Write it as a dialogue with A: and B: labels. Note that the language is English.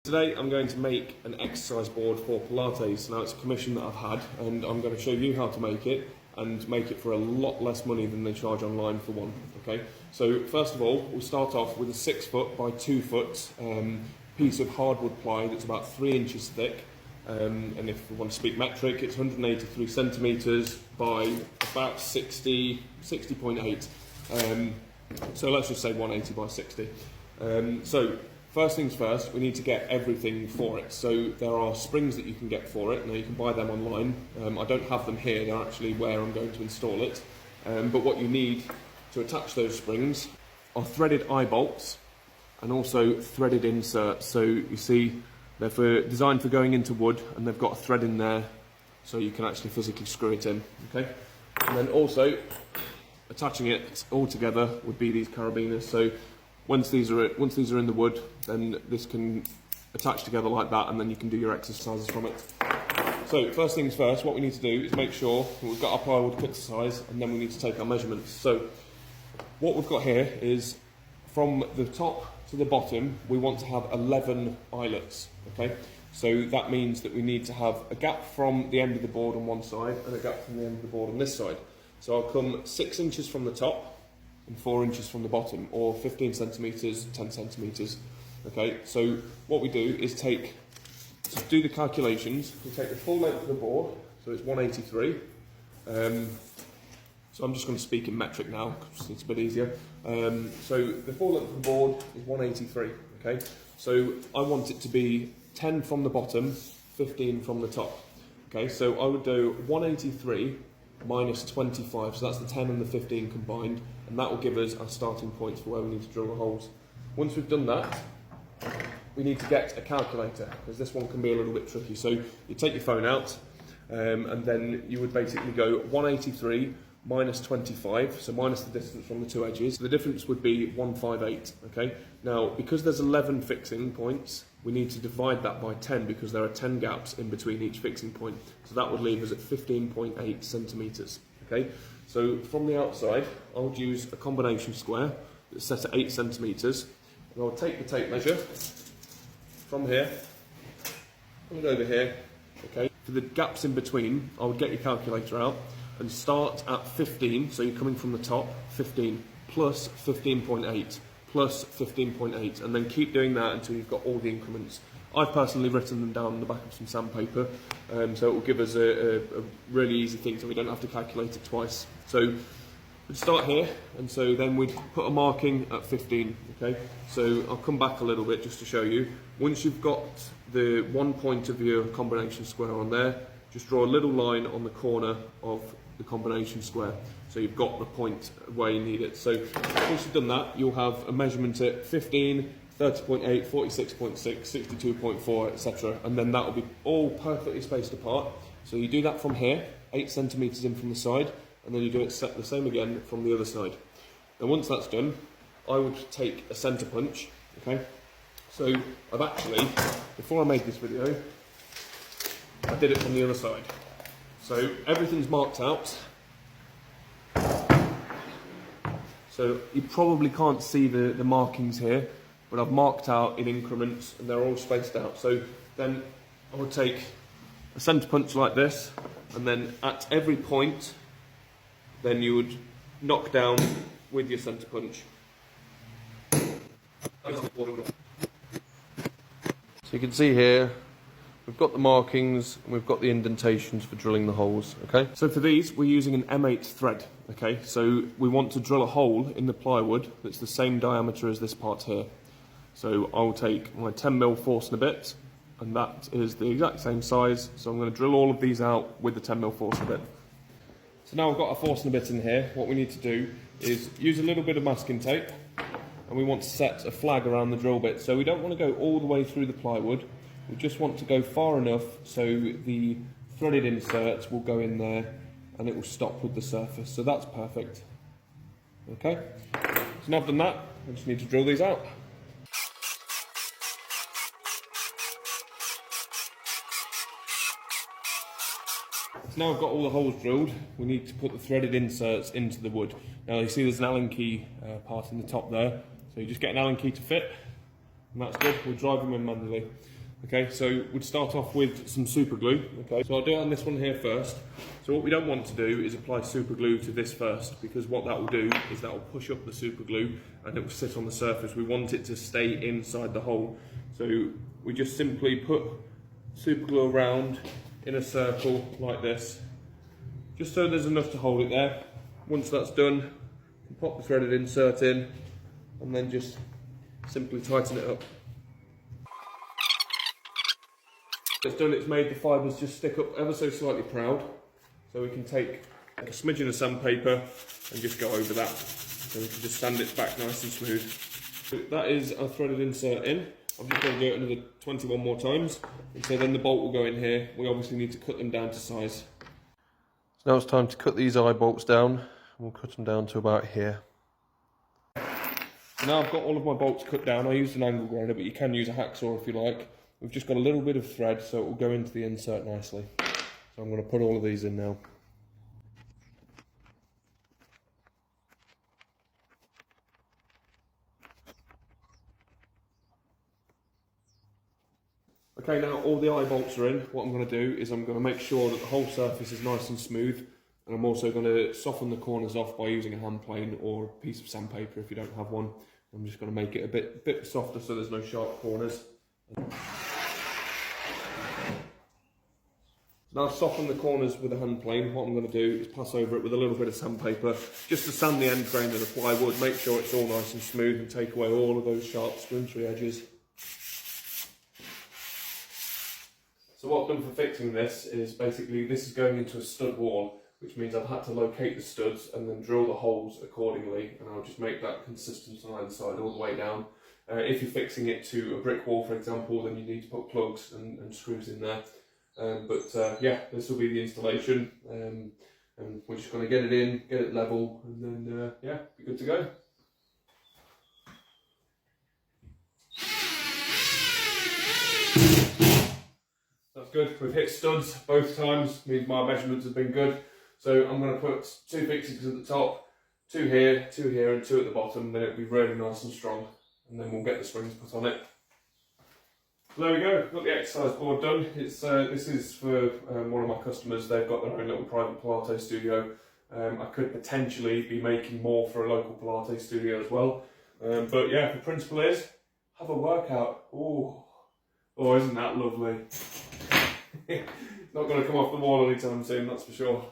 A: Today I'm going to make an exercise board for Pilates. Now it's a commission that I've had and I'm going to show you how to make it and make it for a lot less money than they charge online for one. Okay, so first of all we'll start off with a 6 foot by 2 foot piece of hardwood ply that's about 3 inches thick, and if we want to speak metric, it's 183 centimetres by about 60.8. So let's just say 180 by 60. So first things first, we need to get everything for it. So there are springs that you can get for it. Now you can buy them online. I don't have them here, they're actually where I'm going to install it. But what you need to attach those springs are threaded eye bolts and also threaded inserts. So you see they're designed for going into wood and they've got a thread in there so you can actually physically screw it in. Okay? And then also attaching it all together would be these carabiners. So once these are in the wood, then this can attach together like that, and then you can do your exercises from it. So first things first, what we need to do is make sure we've got our plywood cut to size, and then we need to take our measurements. So what we've got here is from the top to the bottom, we want to have 11 eyelets. Okay, so that means that we need to have a gap from the end of the board on one side and a gap from the end of the board on this side. So I'll come 6 inches from the top and 4 inches from the bottom, or 15 centimetres, 10 centimetres. Okay, so what we do is to do the calculations, we take the full length of the board, so it's 183. So I'm just going to speak in metric now, because it's a bit easier. So the full length of the board is 183, okay? So I want it to be 10 from the bottom, 15 from the top. Okay, so I would do 183 minus 25, so that's the 10 and the 15 combined, and that will give us our starting points for where we need to drill the holes. Once we've done that, we need to get a calculator, because this one can be a little bit tricky. So you take your phone out, and then you would basically go 183 minus 25, so minus the distance from the two edges. The difference would be 158, okay? Now, because there's 11 fixing points, we need to divide that by 10 because there are 10 gaps in between each fixing point. So that would leave us at 15.8 centimetres, okay? So from the outside, I would use a combination square that's set at 8 centimetres, and I'll take the tape measure from here, and over here, okay? For the gaps in between, I would get your calculator out and start at 15, so you're coming from the top, 15 plus 15.8 plus 15.8, and then keep doing that until you've got all the increments. I've personally written them down on the back of some sandpaper, so it will give us a really easy thing so we don't have to calculate it twice. So we'd start here, and so then we'd put a marking at 15, okay? So I'll come back a little bit just to show you. Once you've got the one point of your combination square on there, just draw a little line on the corner of the combination square, so you've got the point where you need it. So once you've done that, you'll have a measurement at 15, 30.8, 46.6, 62.4, etc. And then that will be all perfectly spaced apart. So you do that from here, 8 centimetres in from the side, and then you do it the same again from the other side. And once that's done, I would take a centre punch, okay? So I've actually, before I made this video, I did it from the other side. So everything's marked out. So you probably can't see the markings here, but I've marked out in increments and they're all spaced out. So then I would take a centre punch like this, and then at every point, then you would knock down with your centre punch. So you can see here, we've got the markings and we've got the indentations for drilling the holes, okay? So for these, we're using an M8 thread, okay? So we want to drill a hole in the plywood that's the same diameter as this part here. So I'll take my 10mm Forstner, and that is the exact same size. So I'm going to drill all of these out with the 10mm Forstner. So now I've got a Forstner in here. What we need to do is use a little bit of masking tape, and we want to set a flag around the drill bit. So we don't want to go all the way through the plywood. We just want to go far enough so the threaded inserts will go in there and it will stop with the surface. So that's perfect. Okay, so now I've done that, I just need to drill these out. So now I've got all the holes drilled, we need to put the threaded inserts into the wood. Now you see there's an Allen key part in the top there, so you just get an Allen key to fit. and that's good. We'll drive them in manually. Okay, so we'd start off with some super glue. Okay, so I'll do it on this one here first. So what we don't want to do is apply super glue to this first, because what that will do is that will push up the super glue and it will sit on the surface. We want it to stay inside the hole. So we just simply put super glue around in a circle like this, just so there's enough to hold it there. Once that's done, pop the threaded insert in and then just simply tighten it up. It's done, it's made the fibres just stick up ever so slightly proud, so we can take a smidgen of sandpaper and just go over that, so we can just sand it back nice and smooth. So that is our threaded insert in. I'm just going to do it another 21 more times, and so then the bolt will go in here. We obviously need to cut them down to size. So now it's time to cut these eye bolts down, and we'll cut them down to about here. So now I've got all of my bolts cut down. I used an angle grinder, but you can use a hacksaw if you like. We've just got a little bit of thread, so it will go into the insert nicely. So I'm going to put all of these in now. Okay, now all the eye bolts are in. What I'm going to do is I'm going to make sure that the whole surface is nice and smooth, and I'm also going to soften the corners off by using a hand plane or a piece of sandpaper if you don't have one. I'm just going to make it a bit softer so there's no sharp corners. Now I've softened the corners with a hand plane. What I'm going to do is pass over it with a little bit of sandpaper just to sand the end grain of the plywood, make sure it's all nice and smooth and take away all of those sharp splintery edges. So what I've done for fixing this is basically this is going into a stud wall, which means I've had to locate the studs and then drill the holes accordingly, and I'll just make that consistent on either side all the way down. If you're fixing it to a brick wall, for example, then you need to put plugs and screws in there. Yeah, this will be the installation, and we're just going to get it in, get it level, and then yeah, be good to go. That's good. We've hit studs both times, means my measurements have been good. So I'm going to put 2 fixings at the top, 2 here, and 2 at the bottom, then it'll be really nice and strong, and then we'll get the springs put on it. So there we go, got the exercise board done. It's this is for one of my customers. They've got their own little private Pilates studio. I could potentially be making more for a local Pilates studio as well. But yeah, the principle is, have a workout. Oh, isn't that lovely? Not going to come off the wall anytime soon, that's for sure.